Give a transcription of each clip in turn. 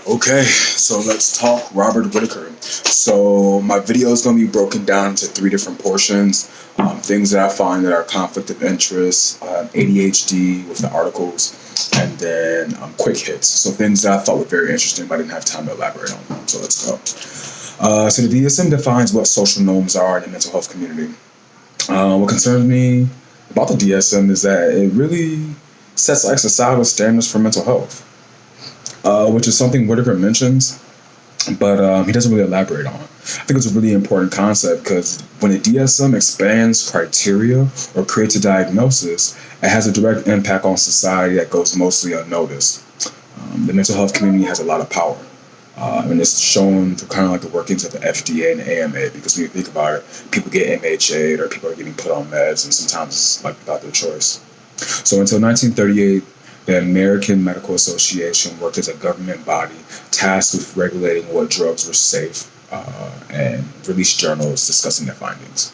Okay, so let's talk Robert Whittaker. So my video is going to be broken down into three different portions. Things that I find that are conflict of interest, ADHD with the articles, and then quick hits. So things that I thought were very interesting, but I didn't have time to elaborate on. So let's go. So the DSM defines what social norms are in the mental health community. What concerns me about the DSM is that it really sets like societal standards for mental health, which is something Whitaker mentions, but he doesn't really elaborate on. I think it's a really important concept because when the DSM expands criteria or creates a diagnosis, it has a direct impact on society that goes mostly unnoticed. The mental health community has a lot of power. And it's shown through kind of like the workings of the FDA and the AMA, because when you think about it, people get MHA'd or people are getting put on meds, and sometimes it's like without their choice. So until 1938, the American Medical Association worked as a government body tasked with regulating what drugs were safe and released journals discussing their findings.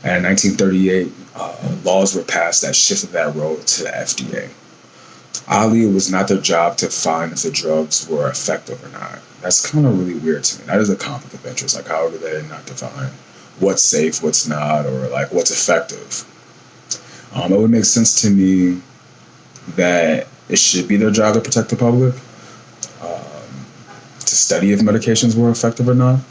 And in 1938, laws were passed that shifted that role to the FDA. Oddly, it was not their job to find if the drugs were effective or not. That's kind of really weird to me. That is a conflict of interest. Like, how do they not define what's safe, what's not, or like what's effective? It would make sense to me that it should be their job to protect the public, to study if medications were effective or not.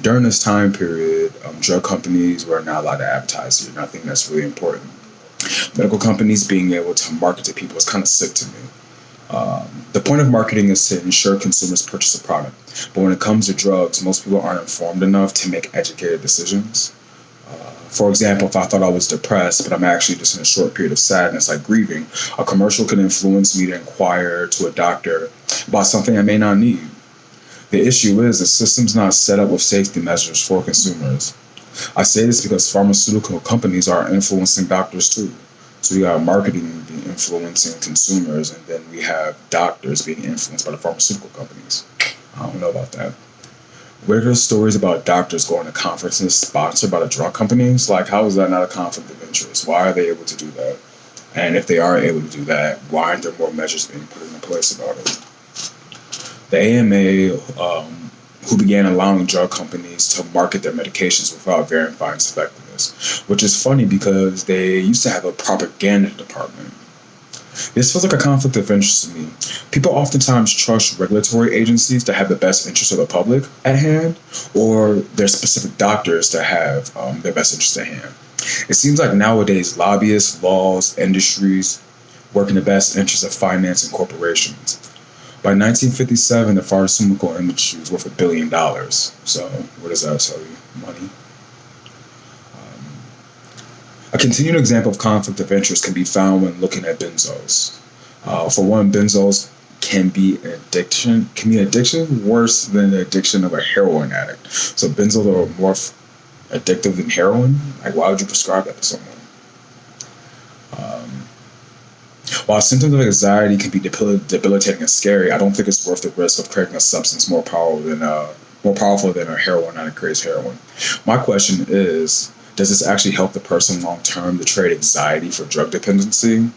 During this time period, drug companies were not allowed to advertise here, and I think that's really important. Medical companies being able to market to people is kind of sick to me. The point of marketing is to ensure consumers purchase a product, but when it comes to drugs, most people aren't informed enough to make educated decisions. For example, if I thought I was depressed, but I'm actually just in a short period of sadness, like grieving, a commercial can influence me to inquire to a doctor about something I may not need. The issue is the system's not set up with safety measures for consumers. I say this because pharmaceutical companies are influencing doctors too. So we got marketing being influencing consumers, and then we have doctors being influenced by the pharmaceutical companies. I don't know about that. Where are stories about doctors going to conferences sponsored by the drug companies? Like, how is that not a conflict of interest? Why are they able to do that? And if they are able to do that, why aren't there more measures being put into place about it? The AMA, who began allowing drug companies to market their medications without verifying its effectiveness, which is funny because they used to have a propaganda department. This feels like a conflict of interest to me. People oftentimes trust regulatory agencies to have the best interest of the public at hand, or their specific doctors to have their best interest at hand. It seems like nowadays lobbyists, laws, industries work in the best interest of finance and corporations. By 1957, the pharmaceutical industry was worth $1 billion. So what does that tell you? Money. A continued example of conflict of interest can be found when looking at benzos. For one, benzos can be an addiction worse than the addiction of a heroin addict. So benzos are more addictive than heroin. Like, why would you prescribe that to someone? While symptoms of anxiety can be debilitating and scary, I don't think it's worth the risk of creating a substance more powerful than a heroin addict creates heroin. My question is, does this actually help the person long term to trade anxiety for drug dependency?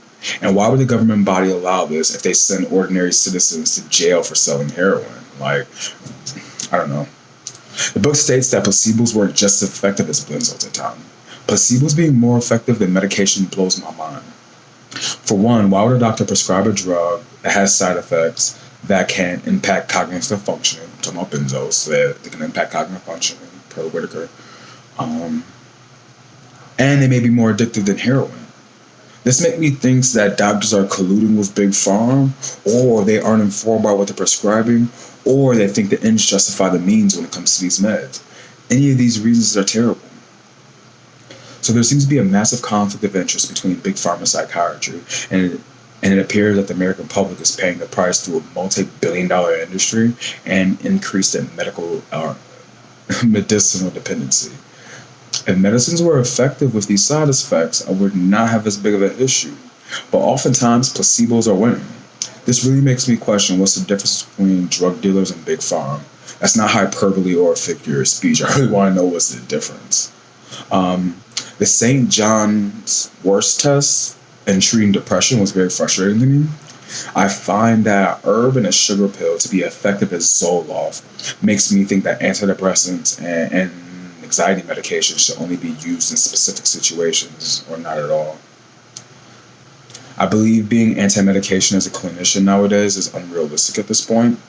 And why would the government body allow this if they send ordinary citizens to jail for selling heroin? Like, I don't know. The book states that placebos weren't just as effective as benzos at the time. Placebos being more effective than medication blows my mind. For one, why would a doctor prescribe a drug that has side effects that can impact cognitive functioning? I'm talking about benzos, so that they can impact cognitive functioning, per Whittaker. And they may be more addictive than heroin. This makes me think that doctors are colluding with Big Pharma, or they aren't informed about what they're prescribing, or they think the ends justify the means when it comes to these meds. Any of these reasons are terrible. So there seems to be a massive conflict of interest between Big Pharma psychiatry, and it appears that the American public is paying the price through a multi-billion-dollar industry and increased in medicinal dependency. If medicines were effective with these side effects, I would not have as big of an issue. But oftentimes, placebos are winning. This really makes me question what's the difference between drug dealers and Big Pharma. That's not hyperbole or a figure of speech. I really want to know what's the difference. The St. John's Wort test in treating depression was very frustrating to me. I find that herb and a sugar pill to be effective as Zoloft makes me think that antidepressants and anxiety medications should only be used in specific situations or not at all. I believe being anti-medication as a clinician nowadays is unrealistic at this point,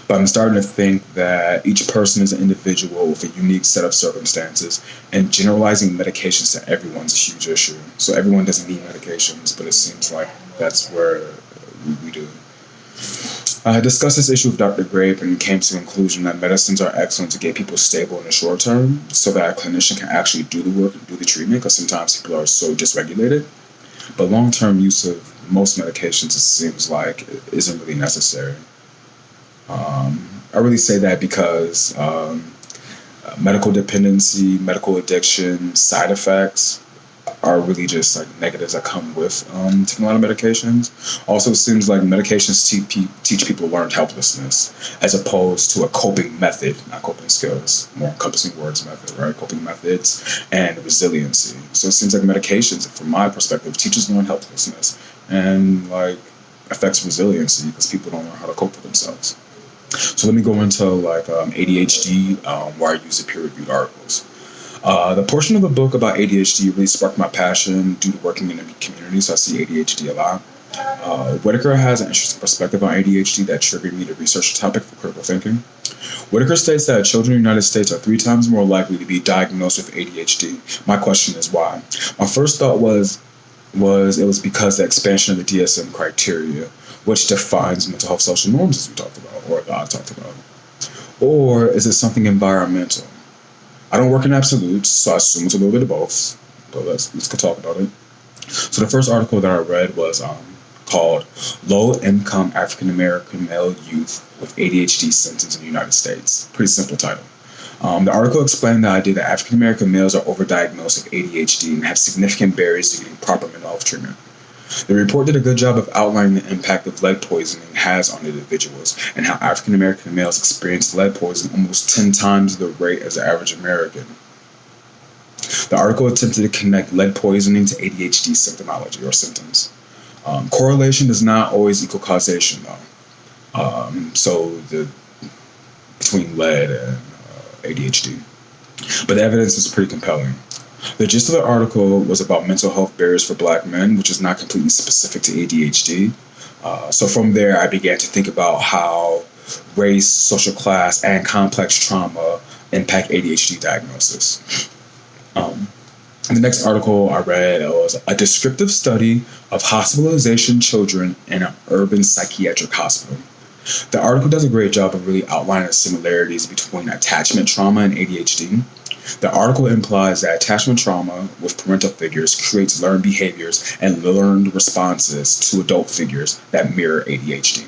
but I'm starting to think that each person is an individual with a unique set of circumstances, and generalizing medications to everyone's a huge issue. So everyone doesn't need medications, but it seems like that's where we do. I discussed this issue with Dr. Grape and came to the conclusion that medicines are excellent to get people stable in the short term so that a clinician can actually do the work and do the treatment, because sometimes people are so dysregulated. But long-term use of most medications, it seems like, isn't really necessary. I really say that because medical dependency, medical addiction, side effects are really just like negatives that come with taking a lot of medications. Also, it seems like medications teach people learned helplessness as opposed to a coping method, not coping skills, more encompassing words method, right? Coping methods and resiliency. So it seems like medications, from my perspective, teaches learned helplessness and like affects resiliency because people don't learn how to cope with themselves. So let me go into like ADHD, where I use the peer-reviewed articles. The portion of the book about ADHD really sparked my passion due to working in the community, so I see ADHD a lot. Whittaker has an interesting perspective on ADHD that triggered me to research the topic for critical thinking. Whittaker states that children in the United States are 3 times more likely to be diagnosed with ADHD. My question is why? My first thought was it was because the expansion of the DSM criteria, which defines mental health social norms, as we talked about, or I talked about. Or is it something environmental? I don't work in absolutes, so I assume it's a little bit of both. But let's go talk about it. So the first article that I read was called Low-Income African American Male Youth with ADHD Symptoms in the United States. Pretty simple title. The article explained the idea that African American males are overdiagnosed with ADHD and have significant barriers to getting proper mental health treatment. The report did a good job of outlining the impact of lead poisoning has on individuals and how African American males experience lead poisoning almost 10 times the rate as the average American. The article attempted to connect lead poisoning to ADHD symptomology or symptoms. Correlation does not always equal causation, though. Between lead and ADHD. But the evidence is pretty compelling. The gist of the article was about mental health barriers for Black men, which is not completely specific to ADHD. So from there, I began to think about how race, social class, and complex trauma impact ADHD diagnosis. The next article I read was a descriptive study of hospitalization children in an urban psychiatric hospital. The article does a great job of really outlining the similarities between attachment trauma and ADHD. The article implies that attachment trauma with parental figures creates learned behaviors and learned responses to adult figures that mirror ADHD.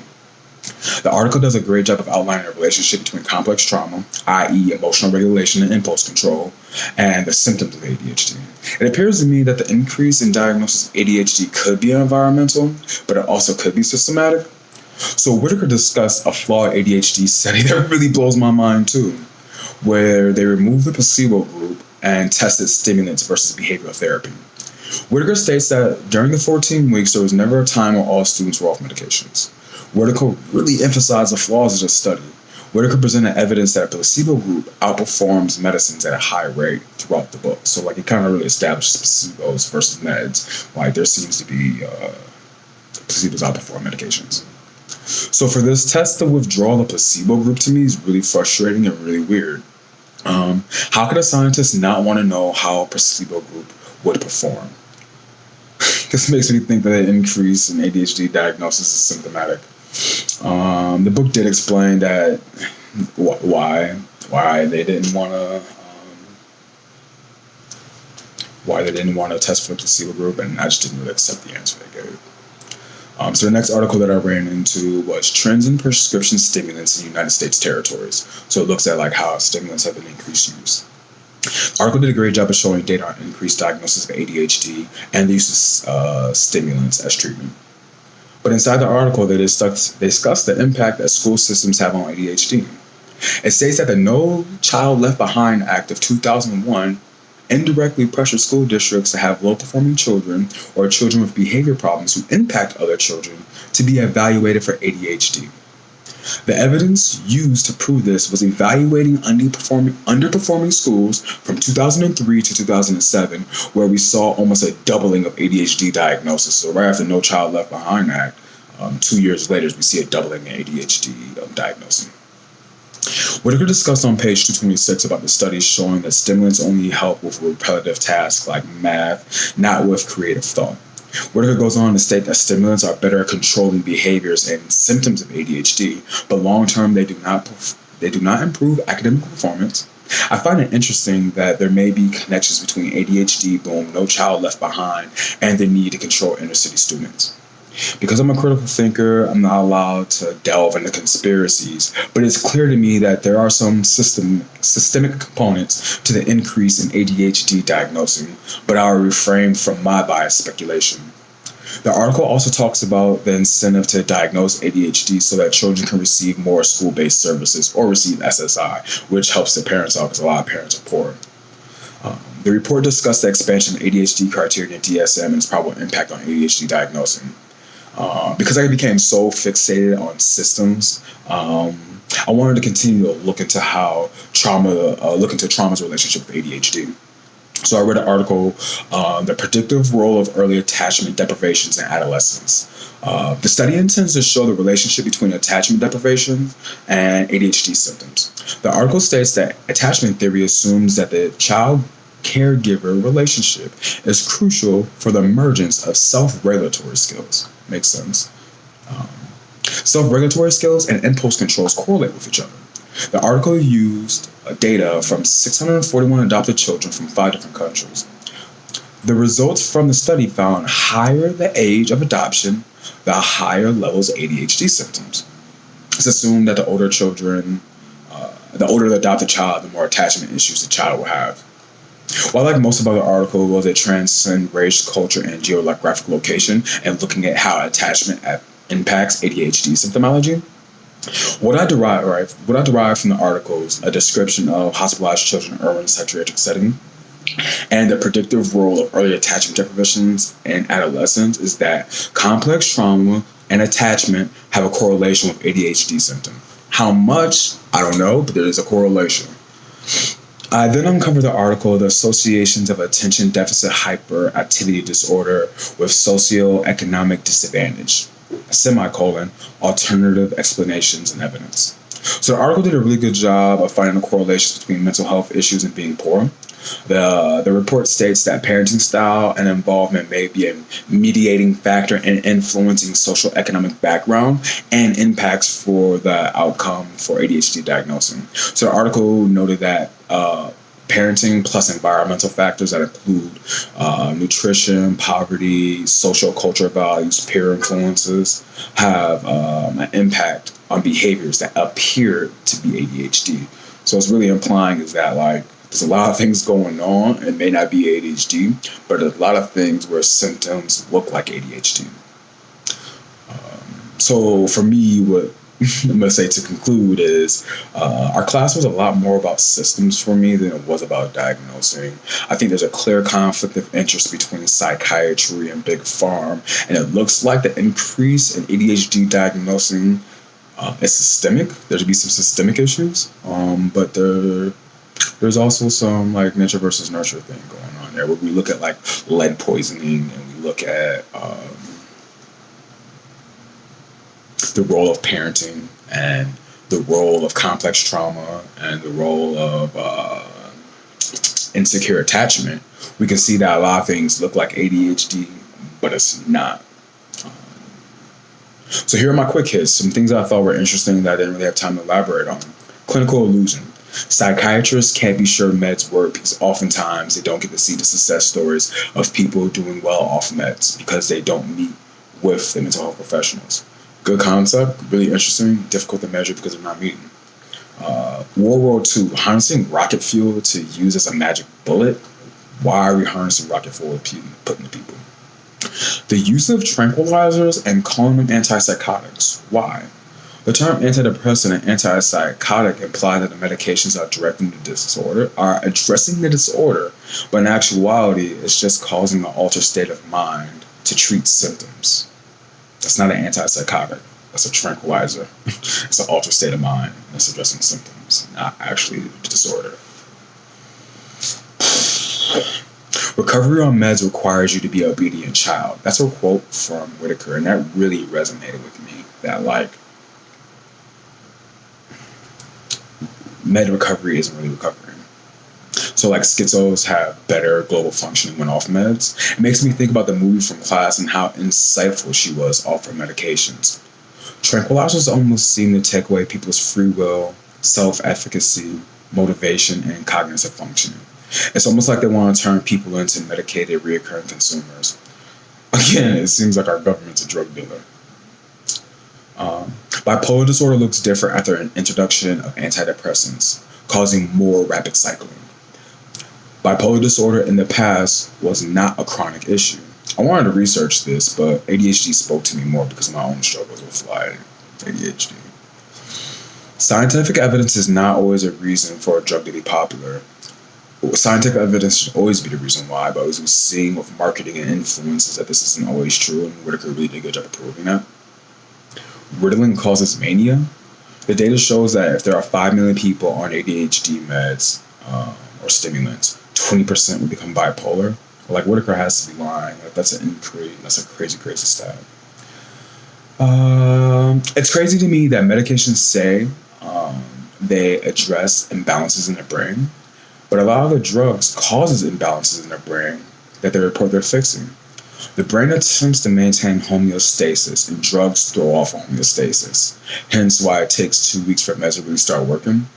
The article does a great job of outlining the relationship between complex trauma, i.e. emotional regulation and impulse control, and the symptoms of ADHD. It appears to me that the increase in diagnosis of ADHD could be environmental, but it also could be systematic. So Whittaker discussed a flawed ADHD study that really blows my mind too, where they removed the placebo group and tested stimulants versus behavioral therapy. Whittaker states that during the 14 weeks, there was never a time where all students were off medications. Whittaker really emphasized the flaws of the study. Whittaker presented evidence that a placebo group outperforms medicines at a high rate throughout the book. So it kind of really establishes placebos versus meds. Like there seems to be placebos outperform medications. So for this test to withdraw the placebo group to me is really frustrating and really weird. How could a scientist not want to know how a placebo group would perform? This makes me think that an increase in ADHD diagnosis is symptomatic. The book did explain that why they didn't want to test for the placebo group, and I just didn't really accept the answer they gave. So the next article that I ran into was trends in prescription stimulants in the United States territories. So it looks at how stimulants have been increased use. The article did a great job of showing data on increased diagnosis of ADHD and the use of stimulants as treatment. But inside the article, they discussed the impact that school systems have on ADHD. It states that the No Child Left Behind Act of 2001 indirectly pressure school districts to have low-performing children or children with behavior problems who impact other children to be evaluated for ADHD. The evidence used to prove this was evaluating underperforming schools from 2003 to 2007, where we saw almost a doubling of ADHD diagnosis. So right after No Child Left Behind Act, 2 years later, we see a doubling in ADHD diagnosis. Whittaker discussed on page 226 about the studies showing that stimulants only help with repetitive tasks like math, not with creative thought. Whittaker goes on to state that stimulants are better at controlling behaviors and symptoms of ADHD, but long-term they do not improve academic performance. I find it interesting that there may be connections between ADHD, boom, No Child Left Behind, and the need to control inner-city students. Because I'm a critical thinker, I'm not allowed to delve into conspiracies, but it's clear to me that there are some systemic components to the increase in ADHD diagnosing, but I'll refrain from my biased speculation. The article also talks about the incentive to diagnose ADHD so that children can receive more school-based services or receive SSI, which helps the parents out because a lot of parents are poor. The report discussed the expansion of ADHD criteria in DSM and its probable impact on ADHD diagnosing. Because I became so fixated on systems, I wanted to continue to look into trauma's relationship with ADHD. So I read an article, The Predictive Role of Early Attachment Deprivations in Adolescence. The study intends to show the relationship between attachment deprivation and ADHD symptoms. The article states that attachment theory assumes that the child-caregiver relationship is crucial for the emergence of self-regulatory skills. Makes sense. Self-regulatory skills and impulse controls correlate with each other. The article used data from 641 adopted children from 5 different countries. The results from the study found higher the age of adoption, the higher levels of ADHD symptoms. It's assumed that the older the adopted child, the more attachment issues the child will have. What I like most about the article was it transcends race, culture, and geographic location and looking at how attachment impacts ADHD symptomology. What I derived from the articles, a description of hospitalized children in urban psychiatric setting, and the predictive role of early attachment deprivations in adolescents is that complex trauma and attachment have a correlation with ADHD symptoms. How much? I don't know, but there is a correlation. I then uncovered the article, The Associations of Attention Deficit Hyperactivity Disorder with Socioeconomic Disadvantage, Alternative Explanations and Evidence. So the article did a really good job of finding the correlations between mental health issues and being poor. The report states that parenting style and involvement may be a mediating factor in influencing social economic background and impacts for the outcome for ADHD diagnosing. So the article noted that parenting plus environmental factors that include nutrition, poverty, social cultural values, peer influences have an impact on behaviors that appear to be ADHD. So it's really implying is that there's a lot of things going on. It may not be ADHD, but a lot of things where symptoms look like ADHD. So for me, what I'm going to say to conclude is our class was a lot more about systems for me than it was about diagnosing. I think there's a clear conflict of interest between psychiatry and big farm, and it looks like the increase in ADHD diagnosing is systemic. There should be some systemic issues, but there's also some nature versus nurture thing going on there, where we look at lead poisoning and we look at the role of parenting and the role of complex trauma and the role of insecure attachment. We can see that a lot of things look like ADHD, but it's not. So here are my quick hits, some things I thought were interesting that I didn't really have time to elaborate on. Clinical illusion. Psychiatrists can't be sure meds work because oftentimes they don't get to see the success stories of people doing well off meds because they don't meet with the mental health professionals. Good concept, really interesting, difficult to measure because they're not meeting. World War II, harnessing rocket fuel to use as a magic bullet. Why are we harnessing rocket fuel to put into people? The use of tranquilizers and calling them antipsychotics. Why? The term antidepressant and antipsychotic imply that the medications are addressing the disorder, but in actuality, it's just causing an altered state of mind to treat symptoms. That's not an antipsychotic. That's a tranquilizer. It's an altered state of mind. That's addressing symptoms, not actually the disorder. Recovery on meds requires you to be an obedient child. That's a quote from Whittaker, and that really resonated with me. That, like, med recovery isn't really recovering. So, like, schizos have better global functioning when off meds. It makes me think about the movie from class and how insightful she was off her medications. Tranquilizers almost seem to take away people's free will, self-efficacy, motivation, and cognitive functioning. It's almost like they want to turn people into medicated, reoccurring consumers. Again, it seems like our government's a drug dealer. Bipolar disorder looks different after an introduction of antidepressants, causing more rapid cycling. Bipolar disorder in the past was not a chronic issue. I wanted to research this, but ADHD spoke to me more because of my own struggles with, like, ADHD. Scientific evidence is not always a reason for a drug to be popular. Scientific evidence should always be the reason why, but as we've seen with marketing and influences that this isn't always true, and Whittaker really did a good job of proving that. Ritalin causes mania. The data shows that if there are 5 million people on ADHD meds or stimulants, 20% will become bipolar. Like, Whittaker has to be lying. Like, that's a crazy stat. It's crazy to me that medications say they address imbalances in the brain, but a lot of the drugs causes imbalances in the brain that they report they're fixing. The brain attempts to maintain homeostasis, and drugs throw off homeostasis. Hence why it takes 2 weeks for meds to really start working.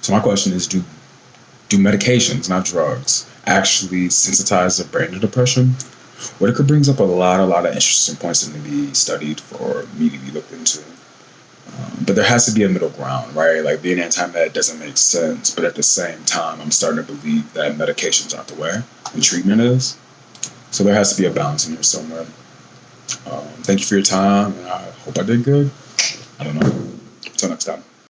So my question is, do medications, not drugs, actually sensitize the brain to depression? Whittaker brings up a lot of interesting points that need to be studied for me to be looked into. But there has to be a middle ground, right? Like, being anti-med doesn't make sense, but at the same time, I'm starting to believe that medications aren't the way, and treatment is. So there has to be a balance in here somewhere. Thank you for your time, and I hope I did good. I don't know. Until next time.